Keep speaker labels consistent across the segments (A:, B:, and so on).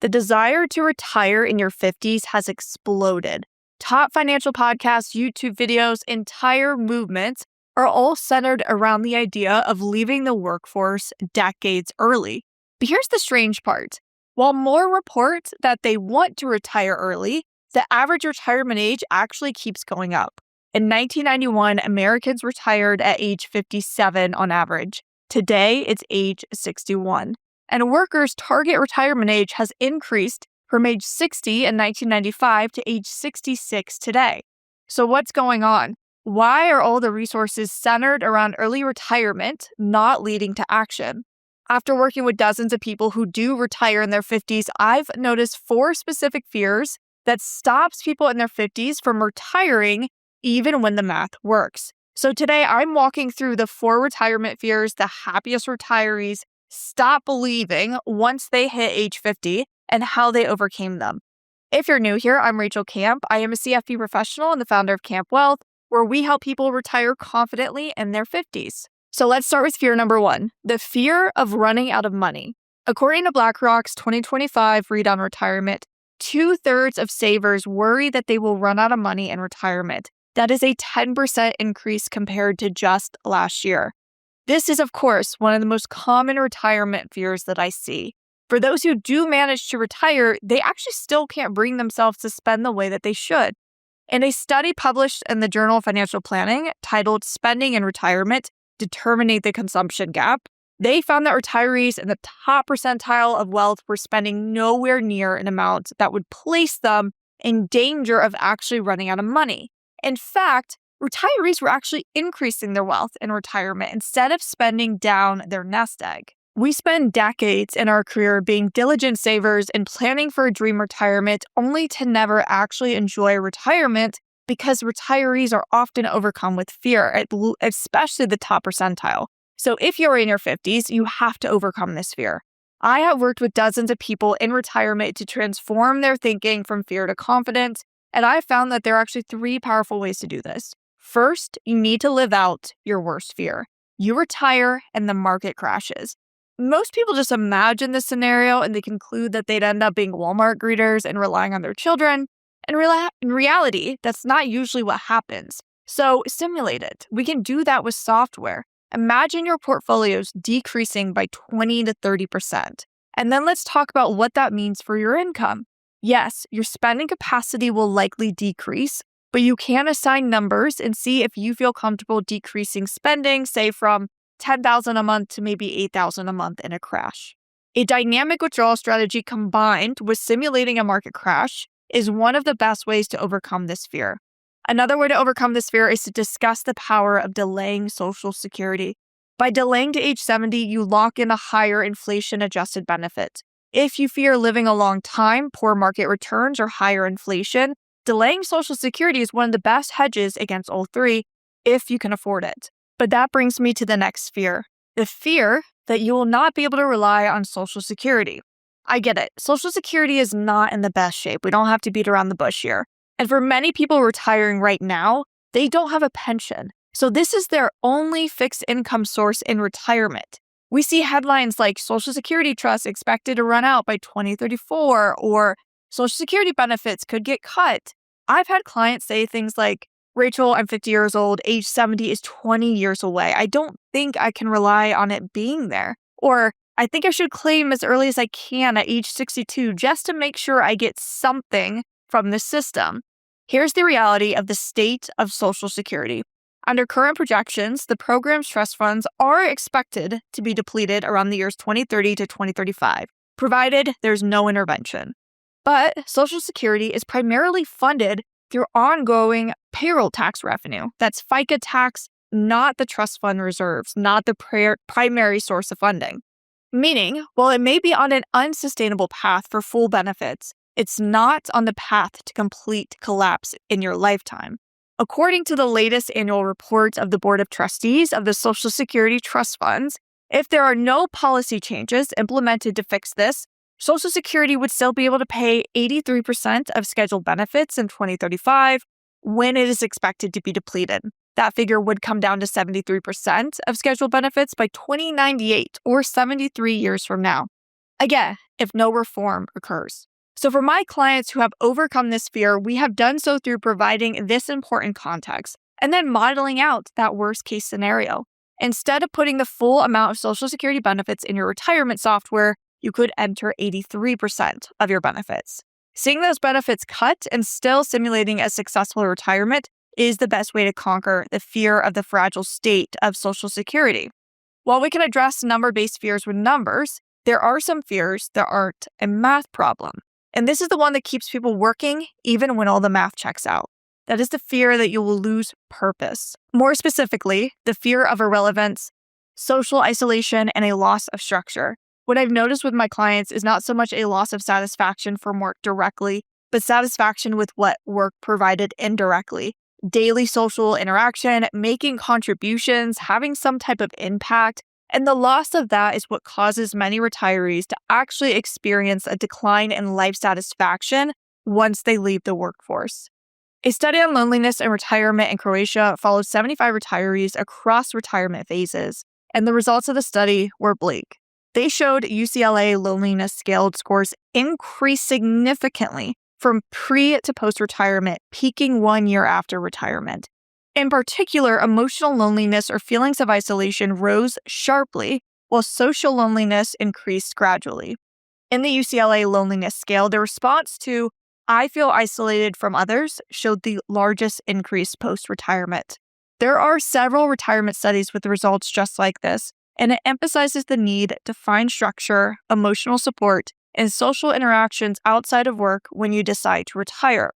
A: The desire to retire in your 50s has exploded. Top financial podcasts, YouTube videos, entire movements are all centered around the idea of leaving the workforce decades early. But here's the strange part. While more report that they want to retire early, the average retirement age actually keeps going up. In 1991, Americans retired at age 57 on average. Today, it's age 61. And workers' target retirement age has increased from age 60 in 1995 to age 66 today. So what's going on? Why are all the resources centered around early retirement not leading to action? After working with dozens of people who do retire in their 50s, I've noticed 4 specific fears that stops people in their 50s from retiring even when the math works. So today I'm walking through the 4 retirement fears the happiest retirees stop believing once they hit age 50 and how they overcame them. If you're new here, I'm Rachel Camp. I am a CFP professional and the founder of Camp Wealth, where we help people retire confidently in their 50s. So let's start with fear number 1, the fear of running out of money. According to BlackRock's 2025 Read on Retirement, 2/3 of savers worry that they will run out of money in retirement. That is a 10% increase compared to just last year. This is, of course, one of the most common retirement fears that I see. For those who do manage to retire, they actually still can't bring themselves to spend the way that they should. In a study published in the Journal of Financial Planning titled Spending in Retirement, Determining the Consumption Gap, they found that retirees in the top percentile of wealth were spending nowhere near an amount that would place them in danger of actually running out of money. In fact, retirees were actually increasing their wealth in retirement instead of spending down their nest egg. We spend decades in our career being diligent savers and planning for a dream retirement only to never actually enjoy retirement because retirees are often overcome with fear, especially the top percentile. So if you're in your 50s, you have to overcome this fear. I have worked with dozens of people in retirement to transform their thinking from fear to confidence, and I found that there are actually 3 powerful ways to do this. First, you need to live out your worst fear. You retire and the market crashes. Most people just imagine this scenario and they conclude that they'd end up being Walmart greeters and relying on their children. In reality, that's not usually what happens. So simulate it. We can do that with software. Imagine your portfolios decreasing by 20 to 30%. And then let's talk about what that means for your income. Yes, your spending capacity will likely decrease, but you can assign numbers and see if you feel comfortable decreasing spending, say from $10,000 a month to maybe $8,000 a month in a crash. A dynamic withdrawal strategy combined with simulating a market crash is one of the best ways to overcome this fear. Another way to overcome this fear is to discuss the power of delaying Social Security. By delaying to age 70, you lock in a higher inflation-adjusted benefit. If you fear living a long time, poor market returns, or higher inflation, delaying Social Security is one of the best hedges against all 3 if you can afford it. But that brings me to the next fear, the fear that you will not be able to rely on Social Security. I get it. Social Security is not in the best shape. We don't have to beat around the bush here. And for many people retiring right now, they don't have a pension. So this is their only fixed income source in retirement. We see headlines like Social Security Trust expected to run out by 2034 or Social Security benefits could get cut. I've had clients say things like, Rachel, I'm 50 years old, age 70 is 20 years away. I don't think I can rely on it being there. Or I think I should claim as early as I can at age 62 just to make sure I get something from the system. Here's the reality of the state of Social Security. Under current projections, the program's trust funds are expected to be depleted around the years 2030 to 2035, provided there's no intervention. But Social Security is primarily funded through ongoing payroll tax revenue. That's FICA tax, not the trust fund reserves, not the primary source of funding. Meaning, while it may be on an unsustainable path for full benefits, it's not on the path to complete collapse in your lifetime. According to the latest annual report of the Board of Trustees of the Social Security Trust Funds, if there are no policy changes implemented to fix this, Social Security would still be able to pay 83% of scheduled benefits in 2035 when it is expected to be depleted. That figure would come down to 73% of scheduled benefits by 2098 or 73 years from now. Again, if no reform occurs. So for my clients who have overcome this fear, we have done so through providing this important context and then modeling out that worst case scenario. Instead of putting the full amount of Social Security benefits in your retirement software, you could enter 83% of your benefits. Seeing those benefits cut and still simulating a successful retirement is the best way to conquer the fear of the fragile state of Social Security. While we can address number-based fears with numbers, there are some fears that aren't a math problem. And this is the one that keeps people working even when all the math checks out. That is the fear that you will lose purpose. More specifically, the fear of irrelevance, social isolation, and a loss of structure. What I've noticed with my clients is not so much a loss of satisfaction from work directly, but satisfaction with what work provided indirectly. Daily social interaction, making contributions, having some type of impact, and the loss of that is what causes many retirees to actually experience a decline in life satisfaction once they leave the workforce. A study on loneliness and retirement in Croatia followed 75 retirees across retirement phases, and the results of the study were bleak. They showed UCLA loneliness scaled scores increased significantly from pre to post-retirement, peaking 1 year after retirement. In particular, emotional loneliness or feelings of isolation rose sharply, while social loneliness increased gradually. In the UCLA loneliness scale, the response to "I feel isolated from others" showed the largest increase post-retirement. There are several retirement studies with results just like this, and it emphasizes the need to find structure, emotional support, and social interactions outside of work when you decide to retire.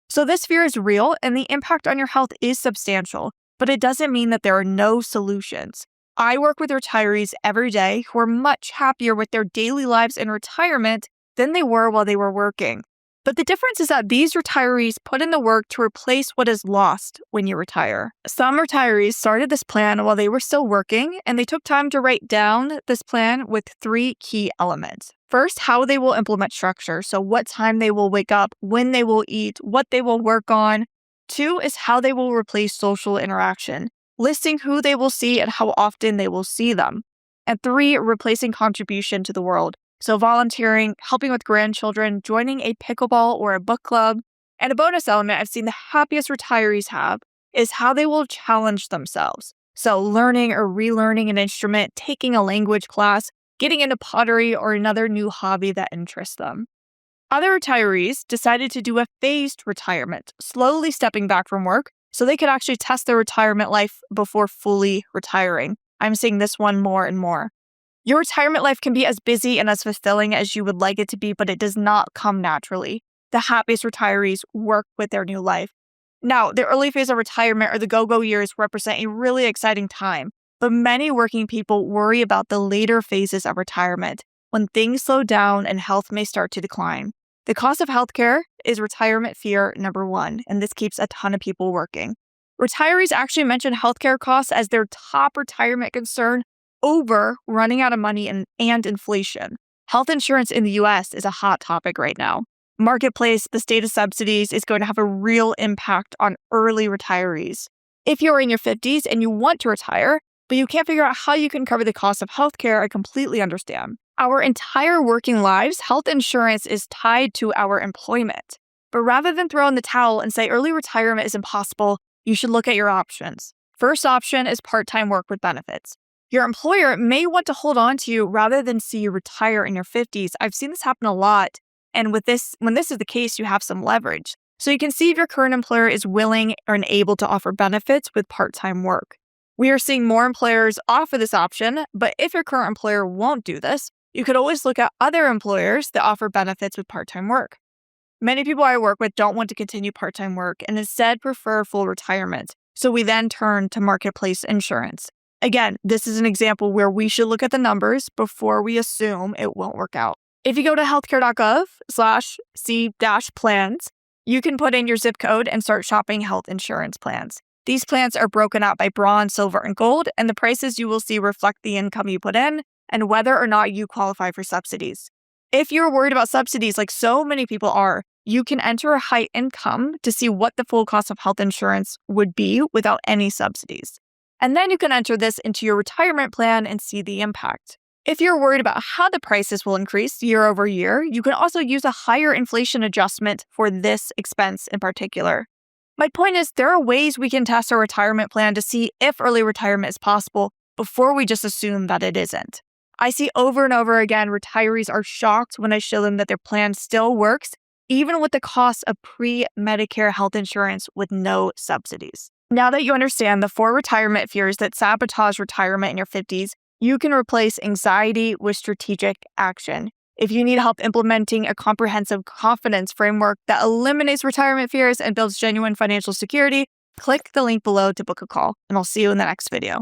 A: So this fear is real, and the impact on your health is substantial, but it doesn't mean that there are no solutions. I work with retirees every day who are much happier with their daily lives in retirement than they were while they were working. But the difference is that these retirees put in the work to replace what is lost when you retire. Some retirees started this plan while they were still working, and they took time to write down this plan with 3 key elements. First, how they will implement structure, so what time they will wake up, when they will eat, what they will work on. 2 is how they will replace social interaction, listing who they will see and how often they will see them. And 3, replacing contribution to the world. So volunteering, helping with grandchildren, joining a pickleball or a book club. And a bonus element I've seen the happiest retirees have is how they will challenge themselves. So learning or relearning an instrument, taking a language class, getting into pottery or another new hobby that interests them. Other retirees decided to do a phased retirement, slowly stepping back from work so they could actually test their retirement life before fully retiring. I'm seeing this one more and more. Your retirement life can be as busy and as fulfilling as you would like it to be, but it does not come naturally. The happiest retirees work with their new life. Now, the early phase of retirement or the go-go years represent a really exciting time, but many working people worry about the later phases of retirement when things slow down and health may start to decline. The cost of healthcare is retirement fear number 1, and this keeps a ton of people working. Retirees actually mention healthcare costs as their top retirement concern over running out of money and inflation. Health insurance in the US is a hot topic right now. Marketplace, the state of subsidies, is going to have a real impact on early retirees. If you're in your 50s and you want to retire, but you can't figure out how you can cover the cost of healthcare, I completely understand. Our entire working lives, health insurance is tied to our employment. But rather than throw in the towel and say early retirement is impossible, you should look at your options. First option is part-time work with benefits. Your employer may want to hold on to you rather than see you retire in your 50s. I've seen this happen a lot. And when this is the case, you have some leverage. So you can see if your current employer is willing and able to offer benefits with part-time work. We are seeing more employers offer this option, but if your current employer won't do this, you could always look at other employers that offer benefits with part-time work. Many people I work with don't want to continue part-time work and instead prefer full retirement. So we then turn to marketplace insurance. Again, this is an example where we should look at the numbers before we assume it won't work out. If you go to healthcare.gov/C-plans, you can put in your zip code and start shopping health insurance plans. These plans are broken out by bronze, silver, and gold, and the prices you will see reflect the income you put in and whether or not you qualify for subsidies. If you're worried about subsidies, like so many people are, you can enter a high income to see what the full cost of health insurance would be without any subsidies. And then you can enter this into your retirement plan and see the impact. If you're worried about how the prices will increase year over year, you can also use a higher inflation adjustment for this expense in particular. My point is, there are ways we can test our retirement plan to see if early retirement is possible before we just assume that it isn't. I see over and over again retirees are shocked when I show them that their plan still works, even with the cost of pre-Medicare health insurance with no subsidies. Now that you understand the 4 retirement fears that sabotage retirement in your 50s, you can replace anxiety with strategic action. If you need help implementing a comprehensive confidence framework that eliminates retirement fears and builds genuine financial security, click the link below to book a call, and I'll see you in the next video.